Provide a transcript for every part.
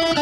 Well,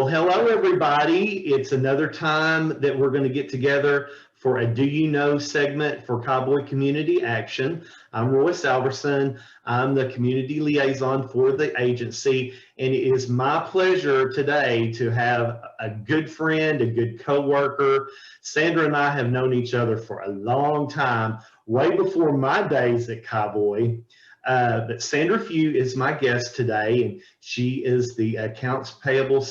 hello, everybody. It's another time that we're going to get together for a Do You Know segment for Cowboy Community Action. I'm Royce. I'm the community liaison for the agency, and it is my pleasure today to have a good friend, a good coworker. Sandra and I have known each other for a long time, way before my days at Cowboy. But Sandra Few is my guest today, and she is the accounts payable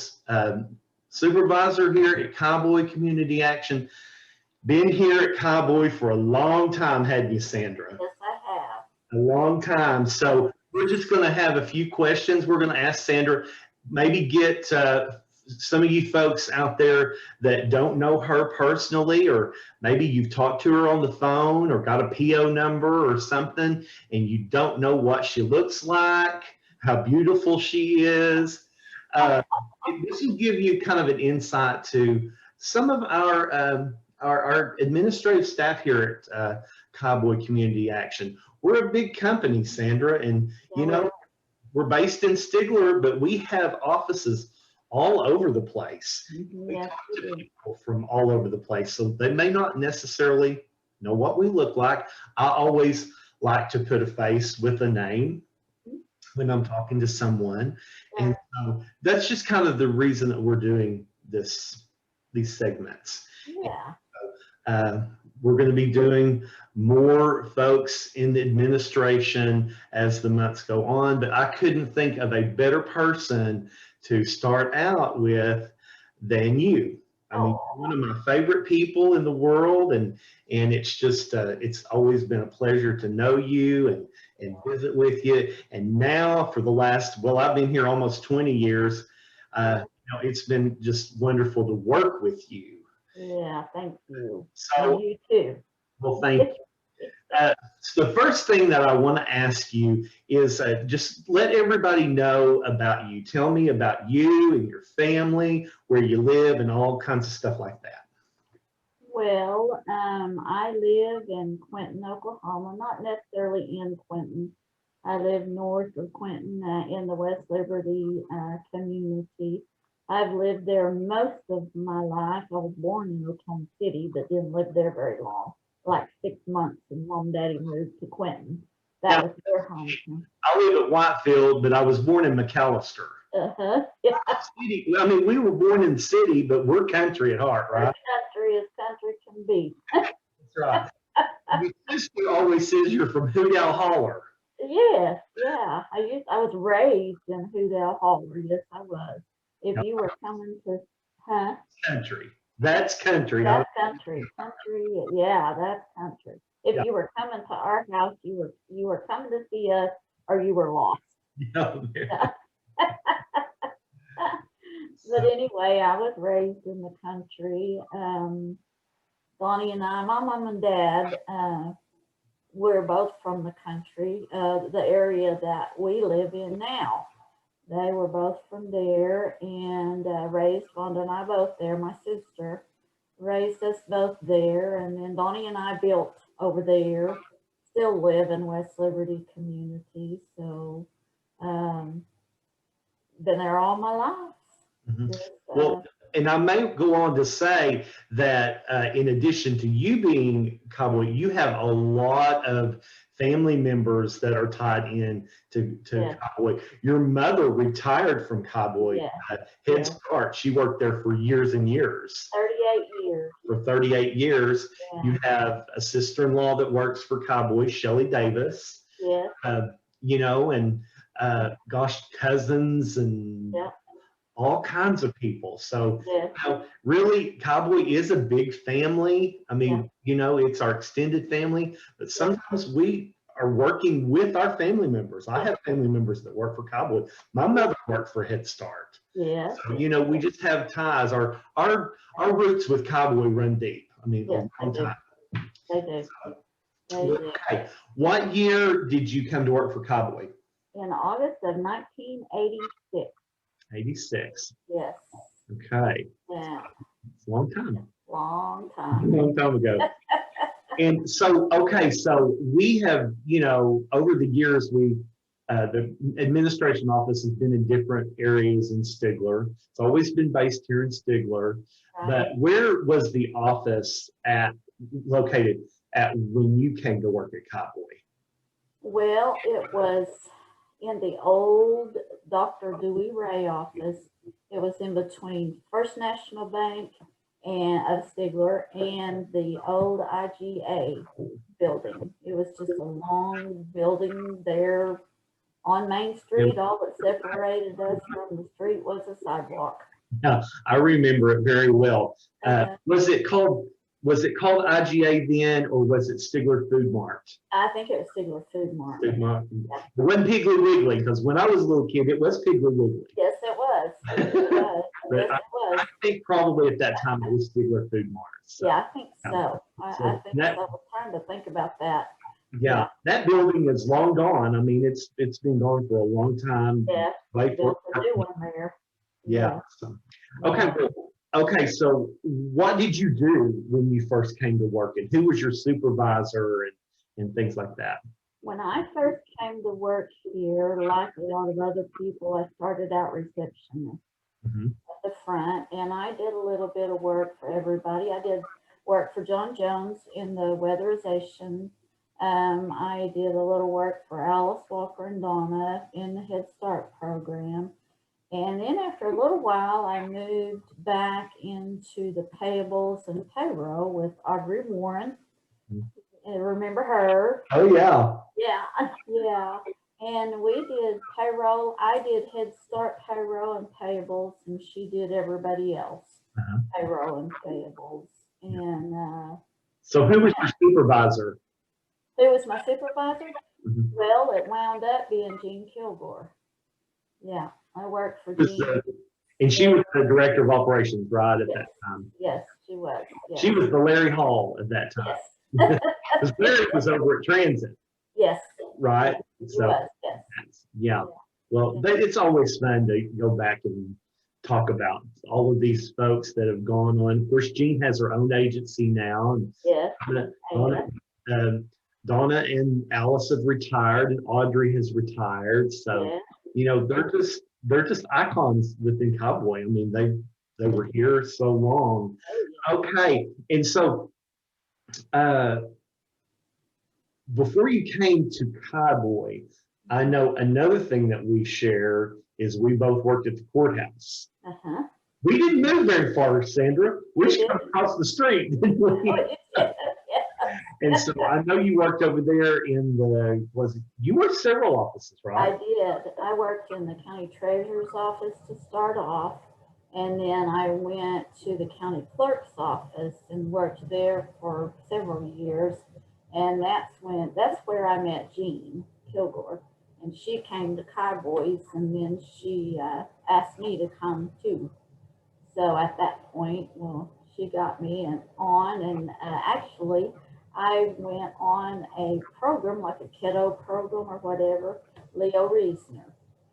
supervisor here at Cowboy Community Action. Been here at Cowboy for a long time, hadn't you, Sandra? Yes, I have. A long time. So we're just going to have a few questions. We're going to ask Sandra, maybe get some of you folks out there that don't know her personally, or maybe you've talked to her on the phone or got a PO number or something, and you don't know what she looks like, how beautiful she is. This will give you kind of an insight to some of our administrative staff here at Cowboy Community Action. We're a big company, Sandra, and you know, we're based in Stigler, but we have offices all over the place. We talk to people from all over the place, so they may not necessarily know what we look like. I always like to put a face with a name when I'm talking to someone, and so that's just kind of the reason that we're doing these segments. Yeah. We're going to be doing more folks in the administration as the months go on, but I couldn't think of a better person to start out with than you. I mean, one of my favorite people in the world, and it's just it's always been a pleasure to know you and visit with you. And now for the last, well, I've been here almost 20 years. You know, it's been just wonderful to work with you. Yeah, thank you. So, and you too. Well, thank you. So the first thing that I want to ask you is just let everybody know about you. Tell me about you and your family, where you live, and all kinds of stuff like that. Well, I live in Quinton, Oklahoma, not necessarily in Quinton. I live north of Quinton in the West Liberty community. I've lived there most of my life. I was born in Oklahoma City, but didn't live there very long, like 6 months, and Mom and Daddy moved to Quinton. That was their home. I live at Whitefield, but I was born in McAllister. Yeah. I mean, we were born in the city, but we're country at heart, right? Country as country can be. That's right. My sister always says you're from Hoot Owl Holler. Yes, yeah. I was raised in Hoot Owl Holler. Yes, I was. If you were coming to, Country. That's country. That's country. Country. Yeah, that's country. If you were coming to our house, you were coming to see us, or you were lost. But anyway, I was raised in the country. Bonnie and I, my mom and dad, we're both from the country, the area that we live in now. They were both from there, and raised Vonda and I both there. My sister raised us both there, and then Donnie and I built over there. Still live in West Liberty community, so been there all my life. Just, well, and I may go on to say that in addition to you being Cowboy, you have a lot of family members that are tied in to Cowboy. Your mother retired from Cowboy Head Start. She worked there for years and years. 38 years. For 38 years. You have a sister-in-law that works for Cowboy, Shelly Davis. You know, and gosh, cousins and all kinds of people. So you know, really, Cowboy is a big family. I mean, you know, it's our extended family, but sometimes we are working with our family members. I have family members that work for Cowboy. My mother worked for Head Start. So, you know, we just have ties. Our roots with Cowboy run deep. I mean, a long time. They do. Okay. What year did you come to work for Cowboy? In August of 1986. 86. Yes. Okay. Yeah. It's a long time. Long A time. long time ago. And so, okay, so we have, you know, over the years, the administration office has been in different areas in Stigler. It's always been based here in Stigler. Right. But where was the office located at when you came to work at Cowboy? Well, it was in the old Dr. Dewey Ray office. It was in between First National Bank of Stigler and the old IGA building. It was just a long building there on Main Street. All that separated us from the street was a sidewalk. Yeah, I remember it very well. Uh, Was it called IGA then, or was it Stigler Food Mart? I think it was Stigler Food Mart. Food Mart. It wasn't Piggly Wiggly, because when I was a little kid, it was Piggly Wiggly. Yes, it was. It was. But Yes, it was. I think probably at that time it was Stigler Food Mart. So, Yeah, I think so. I think that- so. I was trying to think about that. yeah, that building is long gone. I mean, it's been gone for a long time. Yeah, Like, built a new one there. yeah. So, okay, cool. Okay, so what did you do when you first came to work, and who was your supervisor and things like that? When I first came to work here, like a lot of other people, I started out receptionist Mhm. at the front, and I did a little bit of work for everybody. I did work for John Jones in the weatherization. I did a little work for Alice Walker and Donna in the Head Start program. And then after a little while, I moved back into the payables and payroll with Audrey Warren. And remember her? Oh yeah. Yeah, yeah. And we did payroll. I did Head Start payroll and payables, and she did everybody else payroll and payables. And So who was your supervisor? who was my supervisor? Mhm. Well, it wound up being Jean Kilgore. Yeah, I worked for Jean. And she was the director of operations, right, at that time. Yes, she was. Yes. She was the Larry Hall at that time. Yes. Because Larry was over at Transit, Yes. right? She So was. Yes. yeah. Well, it's always fun to go back and talk about all of these folks that have gone on. Of course, Jean has her own agency now. And Yes. Donna and Alice have retired, and Audrey has retired. So, Yeah. you know, they're just icons within Cowboy. I mean, they were here so long. Okay, and so before you came to Cowboy, I know another thing that we share is we both worked at the courthouse. Uh-huh. We didn't move very far, Sandra. We just come across the street, didn't we? And so I know you worked over there you worked several offices, I right? did. I worked in the county treasurer's office to start off, and then I went to the county clerk's office and worked there for several years. And that's where I met Jean Kilgore, and she came to Cowboys, and then she asked me to come too. So at that point, well, she got me on, and actually, I went on a program like a kiddo program or whatever. Leo Reisner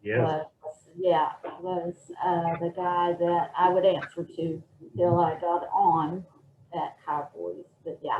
Yes. was the guy that I would answer to till I got on at Cowboys. But yeah.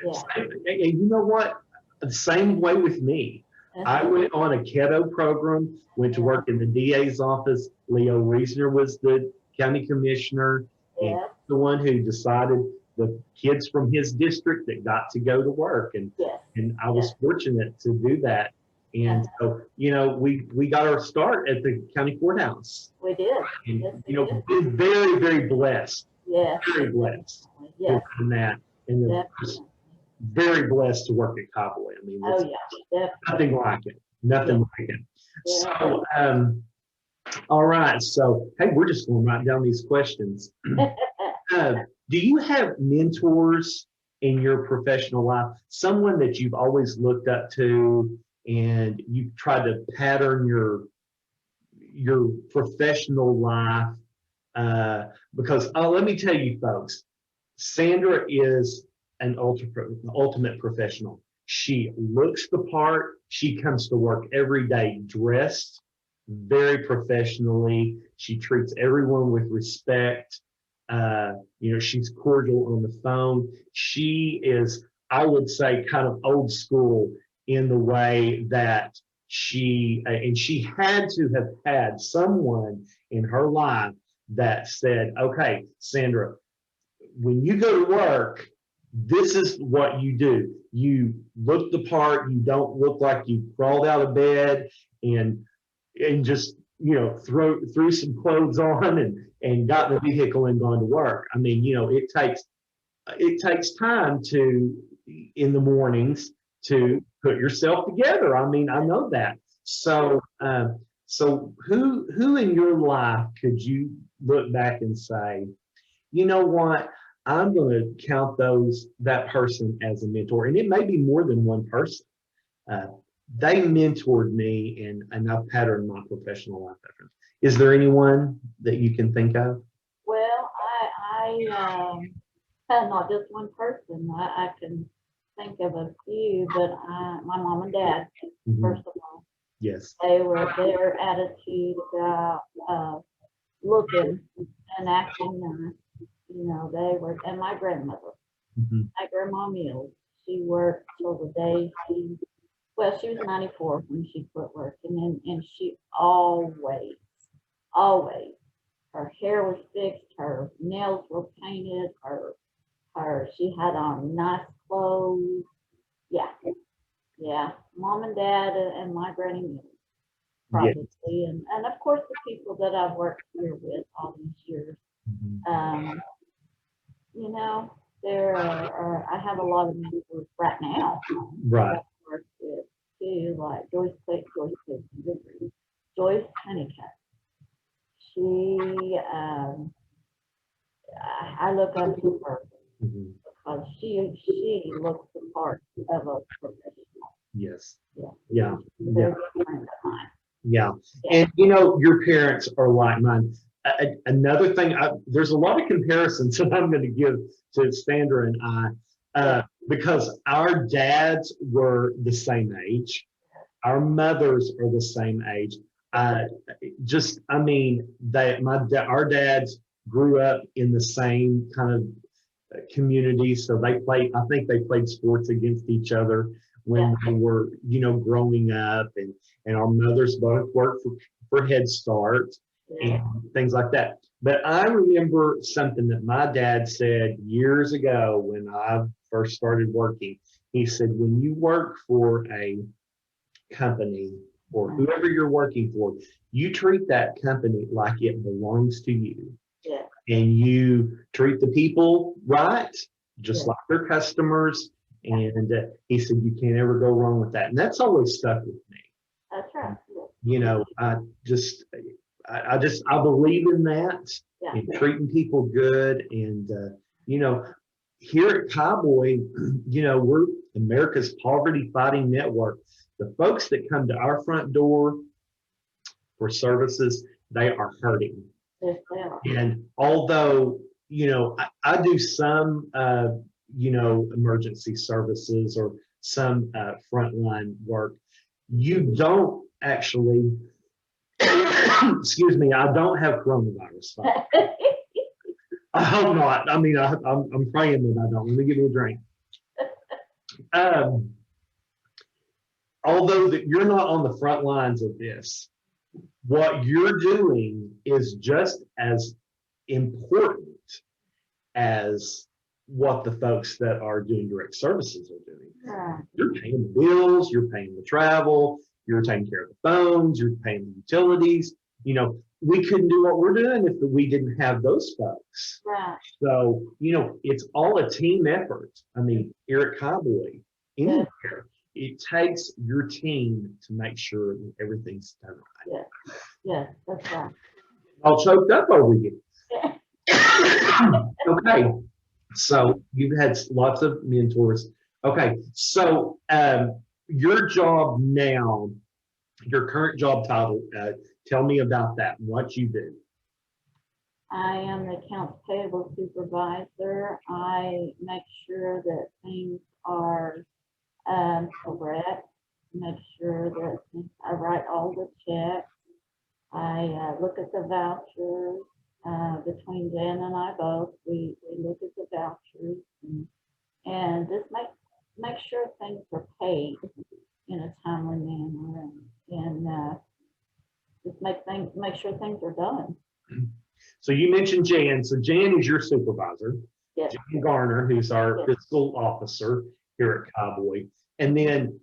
And you know what? The same way with me. I went on a keto program, went to work in the DA's office. Leo Reisner was the county commissioner, and the one who decided the kids from his district that got to go to work. And I was fortunate to do that. And so, you know, we got our start at the county courthouse. We did. And, Yes, you know, been very, very blessed. Yes. Very blessed. Yes. In that. And just very blessed to work at Cowboy. I mean, it's nothing like it. Nothing like it. So, all right. So, hey, we're just going to write down these questions. Do you have mentors in your professional life? Someone that you've always looked up to and you've tried to pattern your professional life? Because let me tell you, folks, Sandra is an ultimate professional. She looks the part. She comes to work every day dressed very professionally. She treats everyone with respect. She's cordial on the phone. She is, I would say, kind of old school in the way that and she had to have had someone in her life that said, okay, Sandra, when you go to work, this is what you do. You look the part. You don't look like you crawled out of bed and just threw some clothes on and got in the vehicle and gone to work. I mean, it takes time in the mornings to put yourself together. I mean, I know that. So who in your life could you look back and say, you know what? I'm going to count that person as a mentor, and it may be more than one person. Uh, they mentored me, and I've patterned my professional life after them. Is there anyone that you can think of? Well, I not just one person. I can think of a few, but my mom and dad, first of all, Yes. their attitude about looking and acting nice. They were, and my grandmother, my grandma Mills, she worked till the day she was 94 when she quit working, and she always, her hair was fixed, her nails were painted, she had on nice clothes. Yeah, mom and dad and my granny Mills, probably, and of course the people that I've worked here with all these years. I have a lot of mentors right now. Right. That I work with too, like Joyce Honeycutt. She, I look up to her because she looks the part of a professional. Yes. Yeah. Very good friend of mine. Yeah. And your parents are like mine. Another thing, there's a lot of comparisons that I'm going to give to Sandra and I, because our dads were the same age, our mothers are the same age. Our dads grew up in the same kind of community, so I think they played sports against each other when they were, growing up, and our mothers both worked for Head Start and things like that. But I remember something that my dad said years ago when I first started working. He said, when you work for a company or whoever you're working for, you treat that company like it belongs to you. Yeah. And you treat the people right, just like their customers. And he said, you can't ever go wrong with that. And that's always stuck with me. That's right. I believe in that, and treating people good. And, here at Cowboy, we're America's poverty fighting network. The folks that come to our front door for services, they are hurting. Yes, they are. And although, I do some, emergency services or some frontline work, you don't actually, excuse me, I don't have coronavirus. I hope not. I mean, I'm praying that I don't. Let me give you a drink. Although that you're not on the front lines of this, what you're doing is just as important as what the folks that are doing direct services are doing. You're paying the bills, you're paying the travel, you're taking care of the phones, you're paying the utilities. We couldn't do what we're doing if we didn't have those folks. Right. So, it's all a team effort. I mean, here at Cowboy, anywhere, it takes your team to make sure that everything's done right. Yeah, that's right. All choked up over you. Okay, so you've had lots of mentors. Okay, so your job now, your current job title, tell me about that, what you do. I am the accounts payable supervisor. I make sure that things are correct, make sure that I write all the checks. I look at the vouchers, between Jan and I both, we look at the vouchers and just make sure things are paid in a timely manner and just make sure things are done. So you mentioned Jan. So Jan is your supervisor. Yes. Jan Garner, who's our Yes. fiscal officer here at Cowboy. And then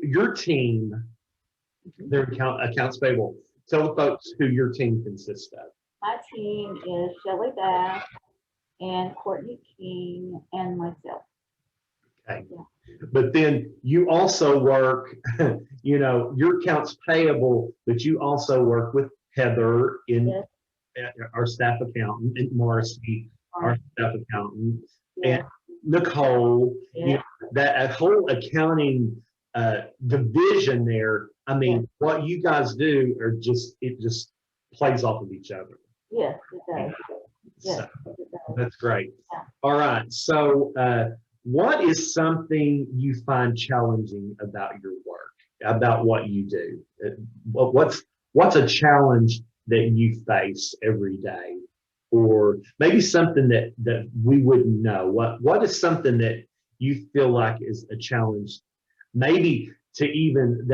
your team, their accounts payable. Tell the folks who your team consists of. My team is Shelley Bass and Courtney King and myself. Okay. Yeah. But then you also work, you know, your accounts payable, but you also work with Heather in Yes. Our staff accountant, and Marcy, our staff accountant, Yeah. and Nicole, Yeah. you know, that whole accounting division there. I mean, what you guys do are it just plays off of each other. Yes, it does. Yes, So, it does. that's great. Yeah. All right. So, what is something you find challenging about your work, about what you do? What's a challenge that you face every day, or maybe something that we wouldn't know? What is something that you feel like is a challenge, maybe to even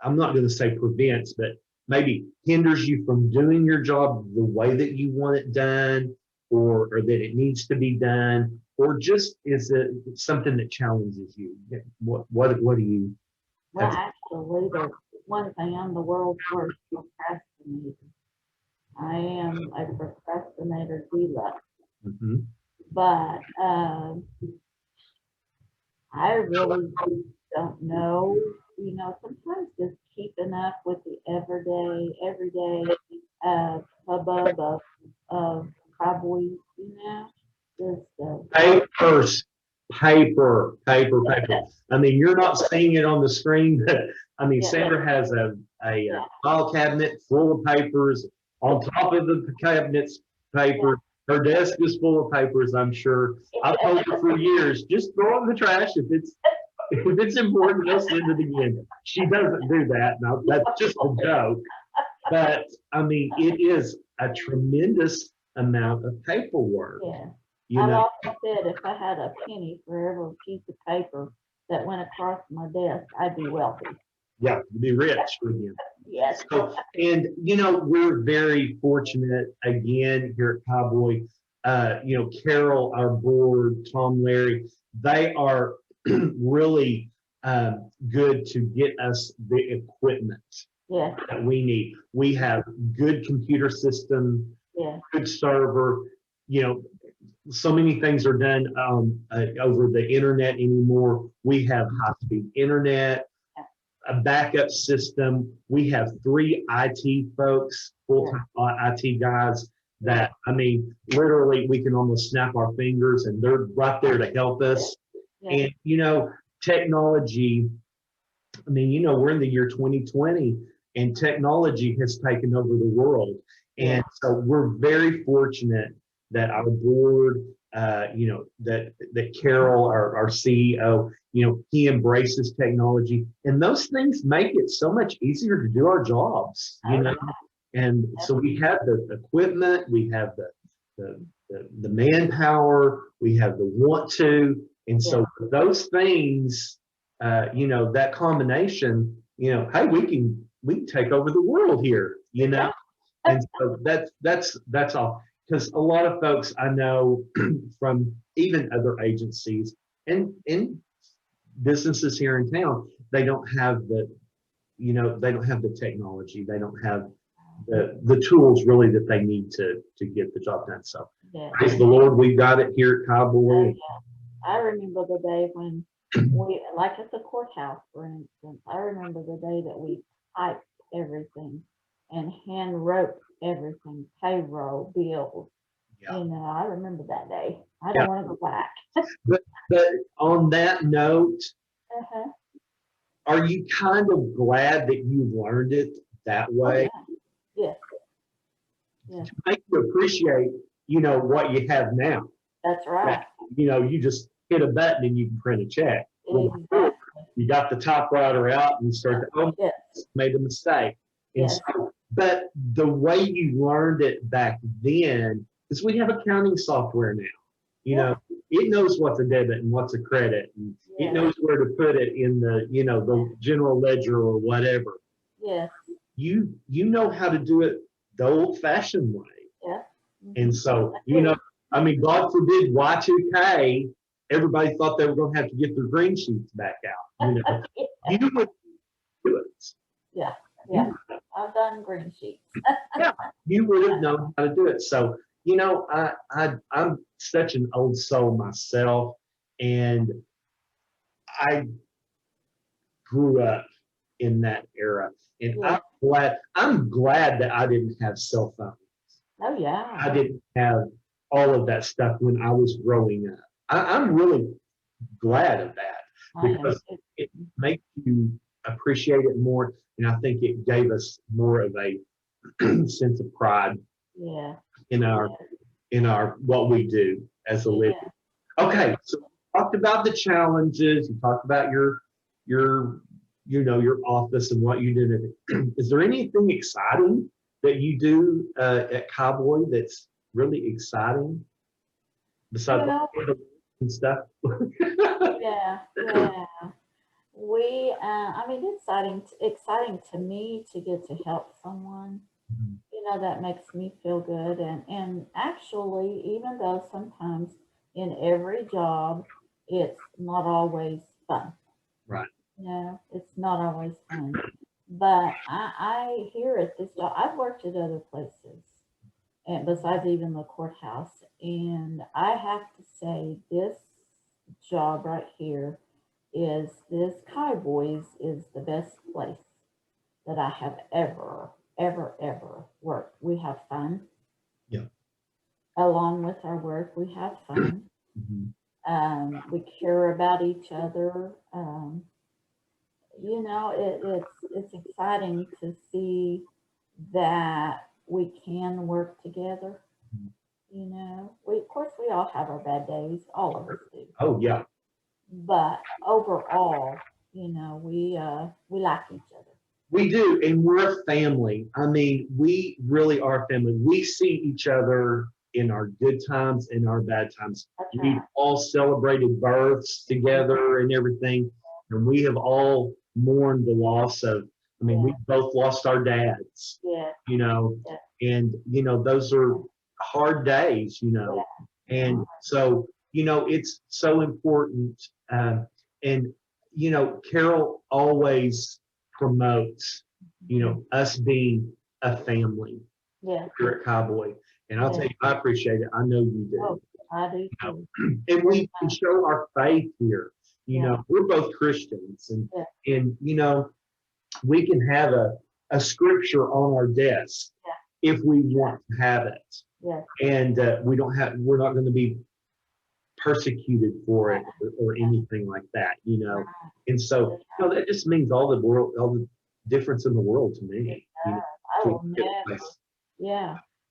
I'm not going to say prevents, but maybe hinders you from doing your job the way that you want it done, or that it needs to be done, or just is it something that challenges you? What do you? Well, actually, there's one thing, I'm the world's worst procrastinator. I am a procrastinator deluxe, Mhm. but I really don't know. You know, sometimes just keeping up with the everyday hubbub of cowboys, you know, just Paper. I mean, you're not seeing it on the screen, but I mean, Yeah. Sandra has a Yeah. file cabinet full of papers. On top of the cabinets, paper. Her desk is full of papers, I'm sure. I've told her for years, just throw it in the trash if it's important, just send it again. She doesn't do that. Now, that's just a joke. But I mean, it is a tremendous amount of paperwork. Yeah. You I've know, often said if I had a penny for every piece of paper that went across my desk, I'd be wealthy. yeah, to be rich again. Yes. So, and you know, we're very fortunate again here at Cowboy. You know, Carol, our board, Tom, Larry, they are really good to get us the equipment Yes. that we need. We have good computer system, Yeah. good server. You know, so many things are done over the internet anymore. We have high-speed internet, a backup system. We have 3 IT folks, full-time IT guys that, I mean, literally we can almost snap our fingers and they're right there to help us. Yeah. And, you know, technology, I mean, you know, we're in the year 2020 and technology has taken over the world. And so we're very fortunate that our board, you know, that Carol, our CEO, you know, he embraces technology, and those things make it so much easier to do our jobs, you know. And so we have the equipment, we have the manpower, we have the want to, and so those things, you know, that combination, you know, hey, we can take over the world here, you know. And so that's all. Because a lot of folks I know from even other agencies and businesses here in town, they don't have they don't have the technology. They don't have the tools really that they need to get the job done. So praise the Lord, we've got it here at Cowboy. I remember the day when like at the courthouse, for instance, I remember the day that we typed everything and hand wrote everything, payroll, bills. Yeah. You know, I remember that day. I don't want to go back. But on that note, are you kind of glad that you learned it that way? Yes. Yes. To make you appreciate, you know, what you have now. That's right. You know, you just hit a button and you can print a check. Exactly. You got the typewriter out and you start to, made a mistake. And so But the way you learned it back then, is we have accounting software now. You know, it knows what's a debit and what's a credit, and it knows where to put it in the, you know, the general ledger or whatever. Yes. You know how to do it the old-fashioned way. Yeah. And so, you know, I mean, God forbid Y2K, everybody thought they were going to have to get their green sheets back out. You know, you would do it. Yeah. Yeah. I've done green sheets. Yeah, you would have known how to do it. So, you know, I'm such an old soul myself, and I grew up in that era, and I'm glad that I didn't have cell phones. Oh yeah. I didn't have all of that stuff when I was growing up. I'm really glad of that, because it makes you appreciate it more, and I think it gave us more of a sense of pride in our what we do as a living. Okay, so you talked about the challenges, you talked about your you know, your office and what you did. Is there anything exciting that you do at Cowboy that's really exciting besides and stuff? Yeah. I mean, it's exciting to me to get to help someone. You know, that makes me feel good. And actually, even though sometimes in every job, it's not always fun. Right. You know, it's not always fun. But I here at this job, I've worked at other places, and besides even the courthouse, and I have to say this job right here is this Cowboys is the best place that I have ever worked. We have fun. Yeah. Along with our work, we have fun. We care about each other. You know, it's exciting to see that we can work together. You know, of course we all have our bad days, all of us do. Oh yeah. But overall, you know, we like each other. We do, and we're a family. I mean, we really are a family. We see each other in our good times and our bad times. We've all celebrated births together and everything, and we have all mourned the loss of, I mean, we both lost our dads, you know, and, you know, those are hard days, you know, and so, you know, it's so important. And, you know, Carol always promotes, you know, us being a family here at Cowboy. And I'll tell you, I appreciate it. I know you do. Oh, I do too. And we can show our faith here. You know, we're both Christians, and you know, we can have a scripture on our desk if we want to have it. And we're not going to be persecuted for it or anything like that, you know. And so, you know, that just means all the difference in the world to me. You know,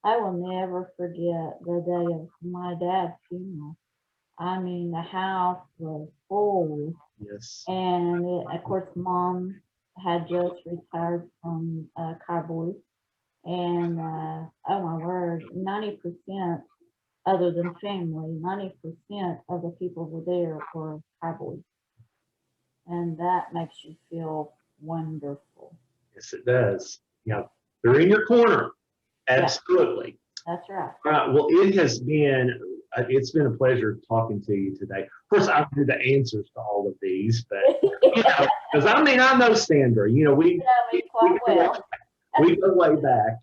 I will never forget the day of my dad's funeral. I mean, the house was full. Yes. And of course, Mom had just retired from Cowboys. And oh my word, 90%, other than family, 90% of the people were there were Cowboys. And that makes you feel wonderful. Yes, it does. Yeah, they're in your corner. Absolutely. That's right. All right. Well, it's been a pleasure talking to you today. Of course, I don't know the answers to all of these, but you know, because I mean, I know Sandra. You know, we go way back,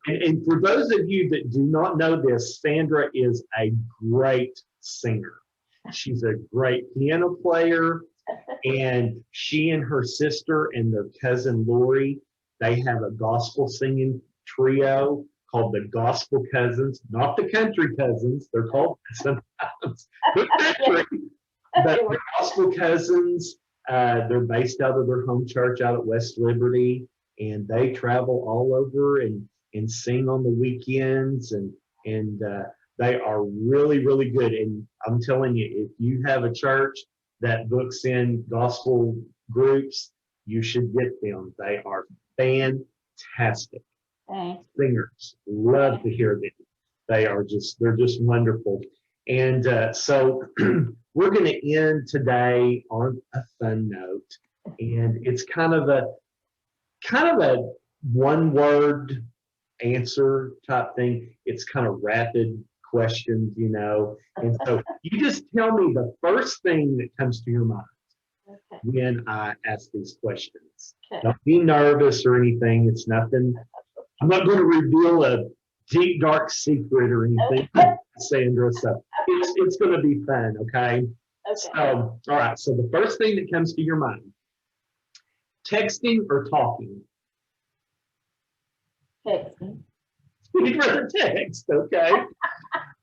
and for those of you that do not know this, Sandra is a great singer. She's a great piano player, and she and her sister and their cousin Lori, they have a gospel singing trio called the Gospel Cousins, not the Country Cousins. They're called sometimes the country, but the Gospel Cousins. They're based out of their home church out at West Liberty, and they travel all over and sing on the weekends, and they are really, really good. And I'm telling you, if you have a church that books in gospel groups, you should get them. They are fantastic. fantastic Thanks. singers. Love to hear them. They're just wonderful. And so we're going to end today on a fun note. And it's kind of a one word answer type thing. It's kind of rapid questions, you know. And so you just tell me the first thing that comes to your mind Okay. when I ask these questions. Okay. Don't be nervous or anything. It's nothing. I'm not going to reveal a deep, dark secret or anything, Okay. Sandra. So it's going to be fun, okay? Okay. So, all right. So the first thing that comes to your mind, texting or talking? Texting. You'd rather text, okay?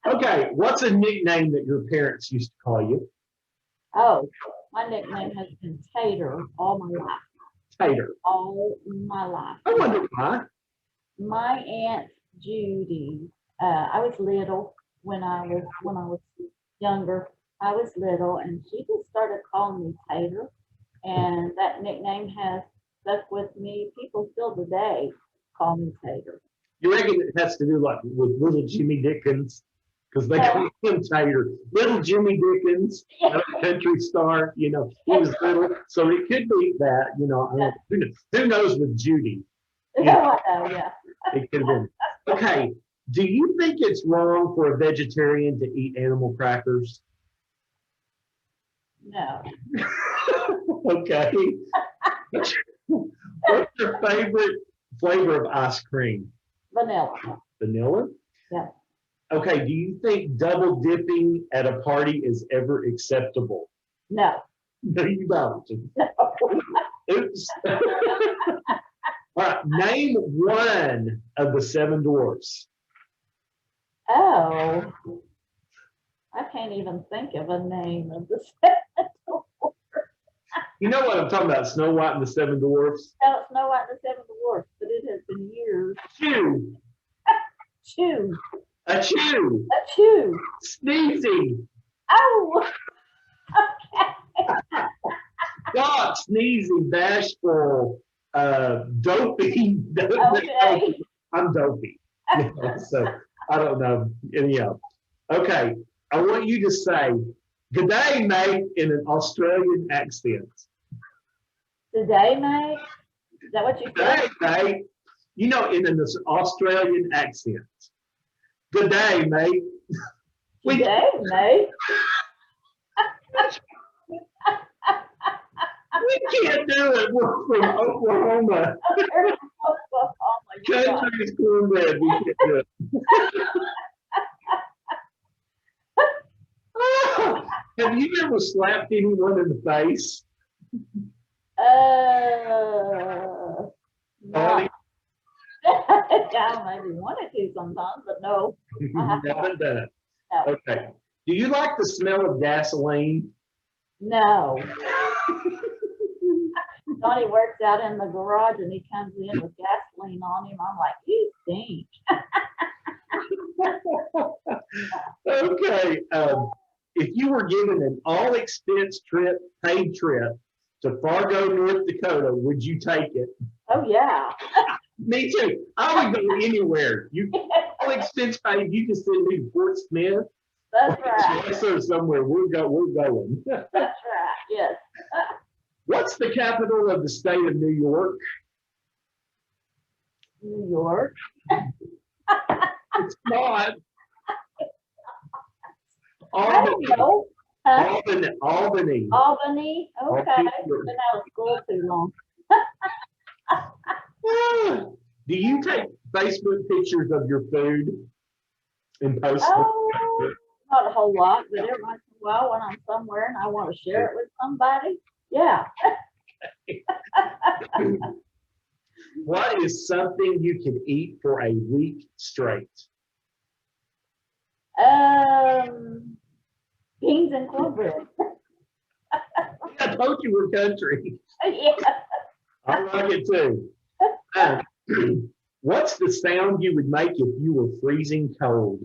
Okay. What's a nickname that your parents used to call you? Oh, my nickname has been Tater all my life. Tater. All my life. I wonder why. My Aunt Judy, I was little when I was younger. I was little, and she just started calling me Tater, and that nickname has stuck with me. People still today call me Tater. You reckon it has to do like with little Jimmy Dickens? Because they call him Tater. Little Jimmy Dickens, country star, you know, he was little. So it could be that, you know, I don't, who knows with Judy? Yeah. I know, yeah. It could have been. Okay. Do you think it's wrong for a vegetarian to eat animal crackers? No. Okay. What's your favorite flavor of ice cream? Vanilla. Vanilla? Yeah. Okay. Do you think double dipping at a party is ever acceptable? No. No, you don't. No. Oops. All right. Name one of the seven dwarfs. Oh, I can't even think of a name of the You know what I'm talking about? Snow White and the Seven Dwarfs. No, it's Snow White and the Seven Dwarfs, but it has been years. Chew. Chew. A chew. A chew. Sneezy. Oh, Dog. Sneezy. Bashful. Dopey. okay. I'm dopey. So I don't know. Anyhow. Okay. I want you to say, "Good day, mate," in an Australian accent. Today, mate? Is that what you Good day, said? mate. You know, in an Australian accent. Good day, mate. Today, mate? We can't do it. We're from Oklahoma. Oh my God. Country is cornbread. We can't do it. Have you ever slapped anyone in the face? No. Yeah, maybe wanted to sometimes, but no. Haven't done it. No. Okay. Do you like the smell of gasoline? No. Donnie works out in the garage and he comes in with gasoline on him. I'm like, you stink. Okay. If you were given an all-expense trip, paid trip to Fargo, North Dakota, would you take it? Oh yeah. Me too. I would go anywhere. You all-expense paid. You just send me to Fort Smith. That's right. Or somewhere. We're going. That's right. Yes. What's the capital of the state of New York? New York. It's not. I don't Albany. know. Huh? Albany. Albany. Okay. Albany. Been out of school too long. Do you take Facebook pictures of your food and post them? Oh, not a whole lot, but every once in a while when I'm somewhere and I want to share it with somebody, yeah. What is something you can eat for a week straight? Beans and cornbread. I told you we're country. Yeah. I like it too. What's the sound you would make if you were freezing cold?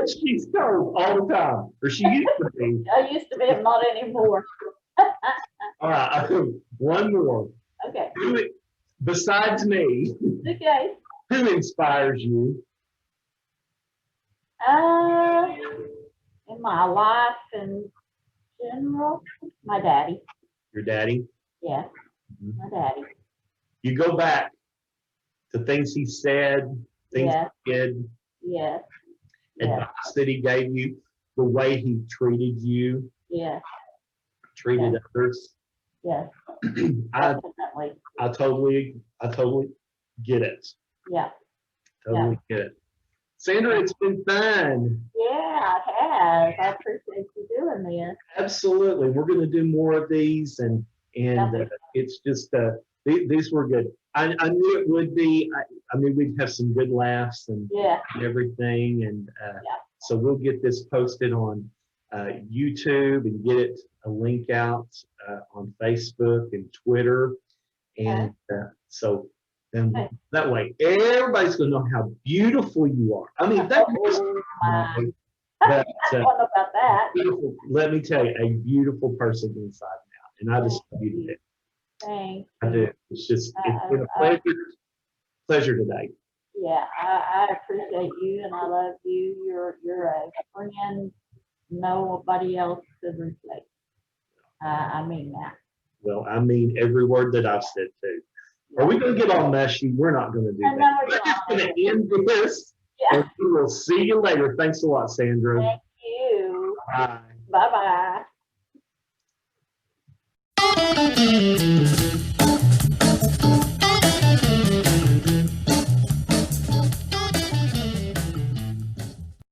She's cold all the time, or she used to be. I used to be, not anymore. All right, one more. Okay. Besides me, Okay. who inspires you? In my life in general, my daddy. Your daddy. Yeah, my daddy. You go back to things he said, things Yes. he did, Yes. Yes. advice that he gave you, the way he treated you, Yes. treated others. Yes. I Definitely. I totally get it. Yeah. Totally get it. Sandra, it's been fun. Yeah, it has. I appreciate you doing this. Absolutely. We're going to do more of these, and it's just these were good. I knew it would be. I mean, we'd have some good laughs and Yeah. everything, and Yeah. so we'll get this posted on YouTube and get it a link out on Facebook and Twitter, and so then that way everybody's going to know how beautiful you are. I mean, that. But, I don't know about that. beautiful, let me tell you, a beautiful person inside and out, and I just love you today. Thanks. I do. It's just it's been a pleasure today. Yeah, I appreciate you and I love you. You're a friend nobody else could replace. I mean that. Well, I mean every word that I've said too. Are we going to get all mushy? We're not going to do that. No, We're just going to end this. Yeah. And we will see you later. Thanks a lot, Sandra. Thank you. Bye. Bye-bye.